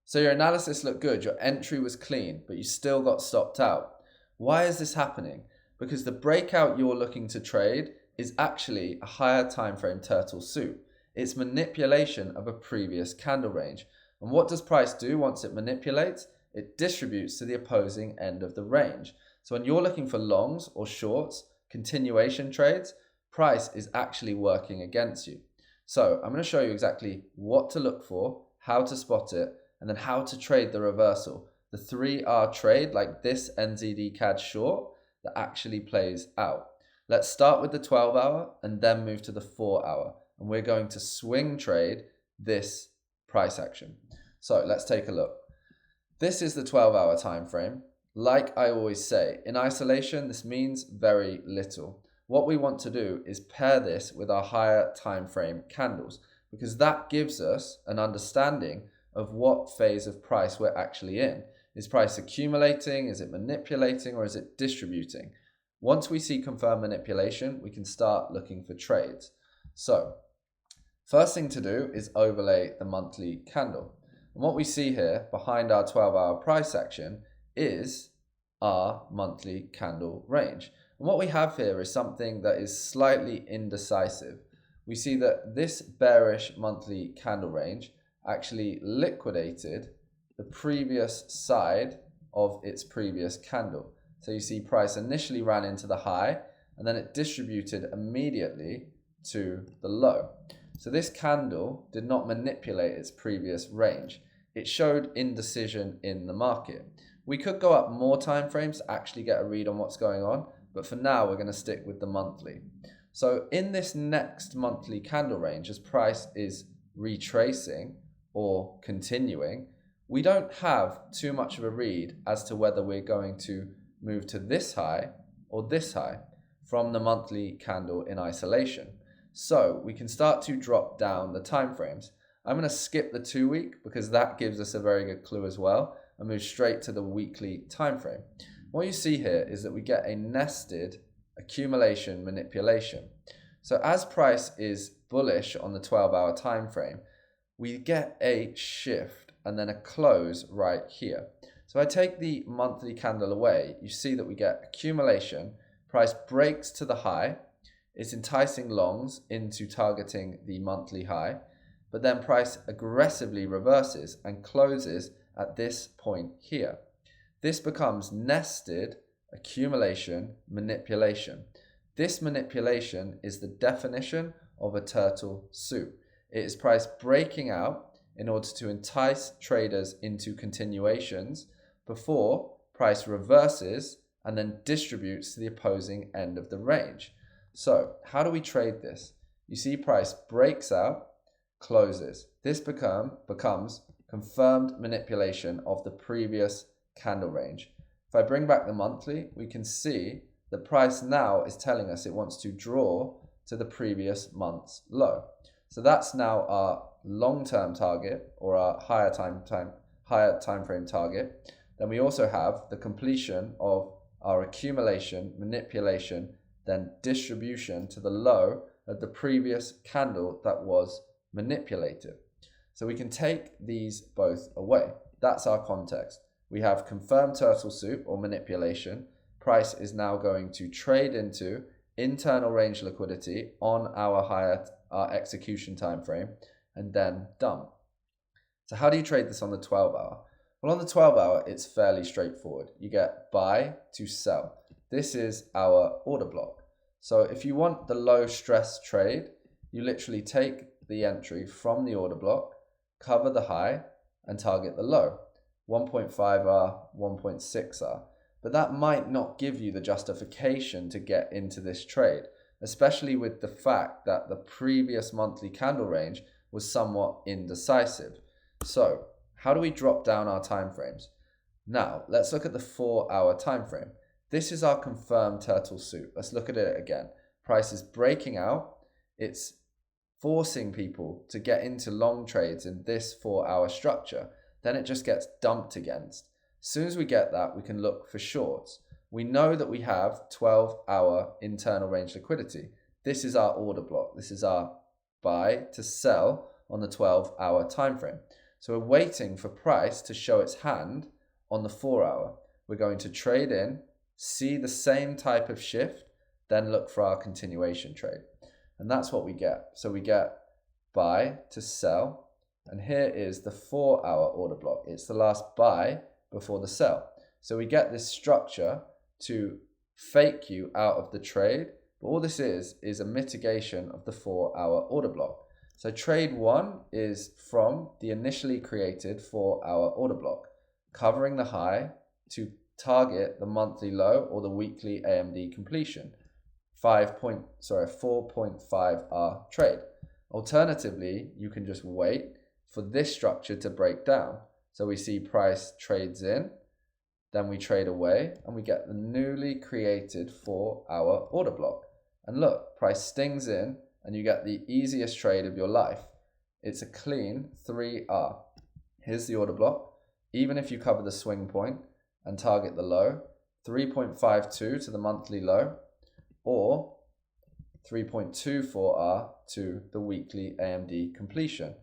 So your analysis looked good, your entry was clean, but you still got stopped out. Why is this happening? Because the breakout you're looking to trade is actually a higher time frame turtle soup. It's manipulation of a previous candle range. And what does price do once it manipulates? It distributes to the opposing end of the range. So when you're looking for longs or shorts, continuation trades, price is actually working against you. So I'm going to show you exactly what to look for, how to spot it, and then how to trade the reversal. The 3R trade, like this NZDCAD short, that actually plays out. Let's start with the 12-hour and then move to the 4-hour. And we're going to swing trade this price action. So let's take a look. This is the 12-hour time frame. Like I always say, in isolation, this means very little. What we want to do is pair this with our higher time frame candles, because that gives us an understanding of what phase of price we're actually in. Is price accumulating? Is it manipulating? Or is it distributing? Once we see confirmed manipulation, we can start looking for trades. So first thing to do is overlay the monthly candle. And what we see here behind our 12-hour price action is our monthly candle range. And what we have here is something that is slightly indecisive. We see that this bearish monthly candle range actually liquidated the previous side of its previous candle. So you see price initially ran into the high and then it distributed immediately to the low. So this candle did not manipulate its previous range. It showed indecision in the market. We could go up more time frames to actually get a read on what's going on, but for now we're going to stick with the monthly. So in this next monthly candle range, as price is retracing or continuing, we don't have too much of a read as to whether we're going to move to this high or this high from the monthly candle in isolation. So we can start to drop down the time frames. I'm going to skip the 2-week because that gives us a very good clue as well, and move straight to the weekly time frame. What you see here is that we get a nested accumulation manipulation. So as price is bullish on the 12-hour time frame, we get a shift and then a close right here. So I take the monthly candle away, you see that we get accumulation, price breaks to the high, it's enticing longs into targeting the monthly high, but then price aggressively reverses and closes at this point here. This becomes nested accumulation manipulation. This manipulation is the definition of a turtle soup. It is price breaking out in order to entice traders into continuations before price reverses and then distributes to the opposing end of the range. So how do we trade this? You see price breaks out, closes. This becomes confirmed manipulation of the previous candle range. If I bring back the monthly, we can see the price now is telling us it wants to draw to the previous month's low. So that's now our long-term target, or our higher time frame target. Then we also have the completion of our accumulation, manipulation, then distribution to the low of the previous candle that was manipulated. So we can take these both away. That's our context. We have confirmed turtle soup or manipulation. Price is now going to trade into internal range liquidity on our execution time frame and then dump. So how do you trade this on the 12-hour? Well, on the 12-hour, it's fairly straightforward. You get buy to sell. This is our order block. So if you want the low stress trade, you literally take the entry from the order block, cover the high, and target the low. 1.5R, 1.6R. But that might not give you the justification to get into this trade, especially with the fact that the previous monthly candle range was somewhat indecisive. So how do we drop down our time frames? Now, let's look at the 4-hour time frame. This is our confirmed turtle soup. Let's look at it again. Price is breaking out. It's forcing people to get into long trades in this 4-hour structure. Then it just gets dumped against. As soon as we get that, we can look for shorts. We know that we have 12-hour internal range liquidity. This is our order block. This is our buy to sell on the 12-hour time frame. So we're waiting for price to show its hand on the 4 hour. We're going to trade in, see the same type of shift, then look for our continuation trade. And that's what we get. So we get buy to sell, and here is the 4 hour order block. It's the last buy before the sell. So we get this structure to fake you out of the trade, but all this is a mitigation of the 4 hour order block. So trade 1 is from the initially created 4 hour order block, covering the high to target the monthly low or the weekly AMD completion. 4.5 hour trade. Alternatively, you can just wait for this structure to break down. So we see price trades in, then we trade away, and we get the newly created 4 hour order block. And look, price stings in, and you get the easiest trade of your life. It's a clean 3R. Here's the order block. Even if you cover the swing point and target the low, 3.52 to the monthly low, or 3.24R to the weekly AMD completion.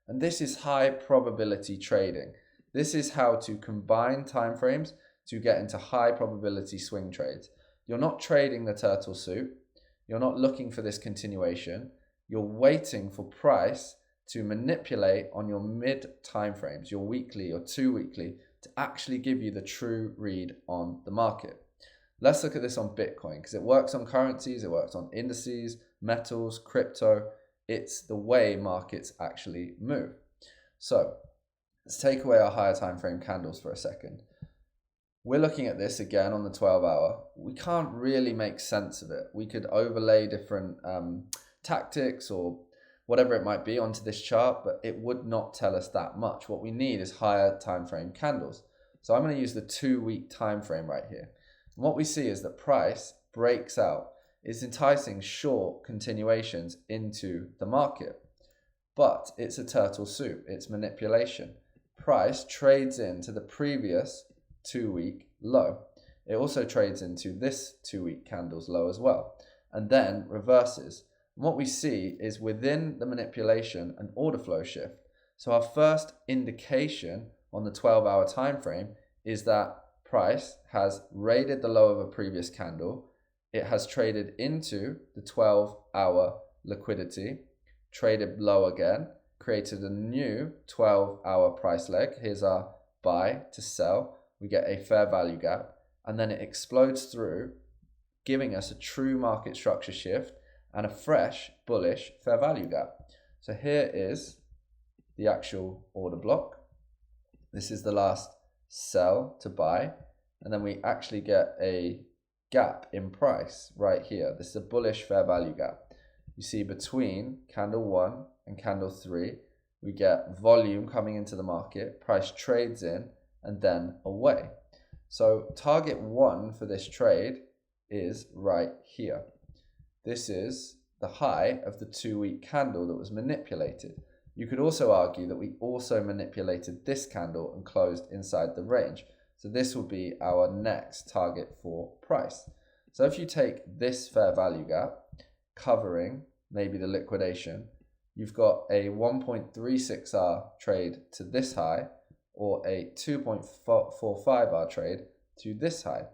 And this is high probability trading. This is how to combine timeframes to get into high probability swing trades. You're not trading the turtle soup. You're not looking for this continuation. You're waiting for price to manipulate on your mid timeframes, your weekly or 2 weekly, to actually give you the true read on the market. Let's look at this on Bitcoin, because it works on currencies, it works on indices, metals, crypto. It's the way markets actually move. So let's take away our higher time frame candles for a second. We're looking at this again on the 12 hour. We can't really make sense of it. We could overlay different tactics or whatever it might be onto this chart, but it would not tell us that much. What we need is higher time frame candles. So I'm going to use the 2 week time frame right here. And what we see is that price breaks out. It's enticing short continuations into the market, but it's a turtle soup. It's manipulation. Price trades into the previous 2 week low. It also trades into this 2 week candle's low as well, and then reverses. And what we see is within the manipulation an order flow shift. So our first indication on the 12 hour time frame is that price has raided the low of a previous candle. It has traded into the 12 hour liquidity, traded low again, created a new 12 hour price leg. Here's our buy to sell. We get a fair value gap, and then it explodes through, giving us a true market structure shift and a fresh bullish fair value gap. So here is the actual order block. This is the last sell to buy, and then we actually get a gap in price right here. This is a bullish fair value gap. You see between candle 1 and candle 3, we get volume coming into the market, price trades in, and then away. So target 1 for this trade is right here. This is the high of the 2 week candle that was manipulated. You could also argue that we also manipulated this candle and closed inside the range. So this will be our next target for price. So if you take this fair value gap, covering maybe the liquidation, you've got a 1.36R trade to this high, or a 2.45R trade to this high.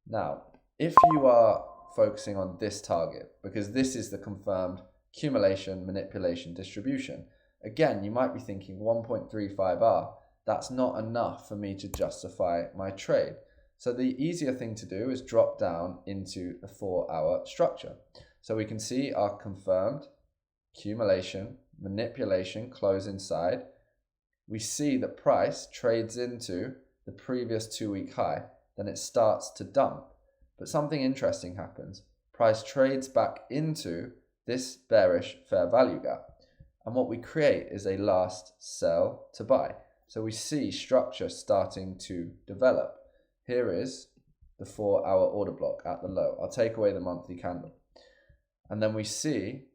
Now, if you are focusing on this target, because this is the confirmed accumulation, manipulation, distribution, again, you might be thinking 1.35R, that's not enough for me to justify my trade. So the easier thing to do is drop down into a 4 hour structure. So we can see our confirmed accumulation, manipulation, close inside. We see that price trades into the previous 2 week high, then it starts to dump. But something interesting happens. Price trades back into this bearish fair value gap. And what we create is a last sell to buy. So we see structure starting to develop. Here is the 4 hour order block at the low. I'll take away the monthly candle. And then we see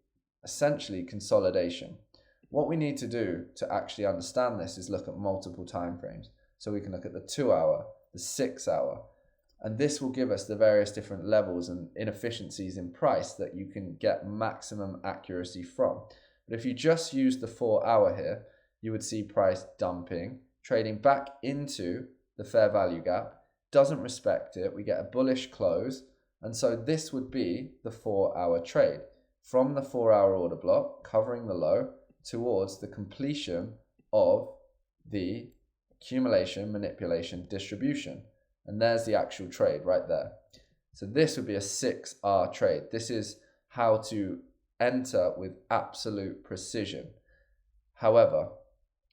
essentially consolidation. What we need to do to actually understand this is look at multiple time frames. So we can look at the 2 hour, the 6 hour, and this will give us the various different levels and inefficiencies in price that you can get maximum accuracy from. But if you just use the 4 hour here, you would see price dumping, trading back into the fair value gap, doesn't respect it, we get a bullish close, and so this would be the 4-hour trade from the 4-hour order block covering the low towards the completion of the accumulation, manipulation, distribution. And there's the actual trade right there. So this would be a 6-hour trade. This is how to enter with absolute precision. However,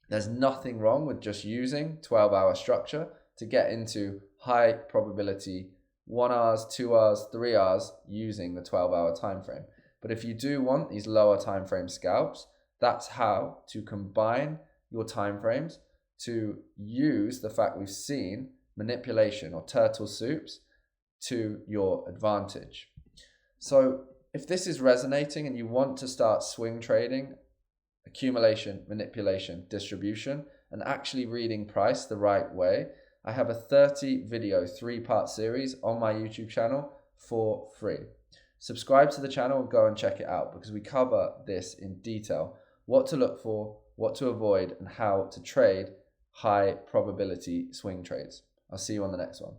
there's nothing wrong with just using 12-hour structure to get into high probability 1 hours, 2 hours, 3 hours using the 12-hour time frame. But if you do want these lower time frame scalps, that's how to combine your time frames to use the fact we've seen manipulation or turtle soups to your advantage. So if this is resonating and you want to start swing trading, accumulation, manipulation, distribution, and actually reading price the right way, I have a 30-video 3-part series on my YouTube channel for free. Subscribe to the channel and go and check it out because we cover this in detail, what to look for, what to avoid, and how to trade high probability swing trades. I'll see you on the next one.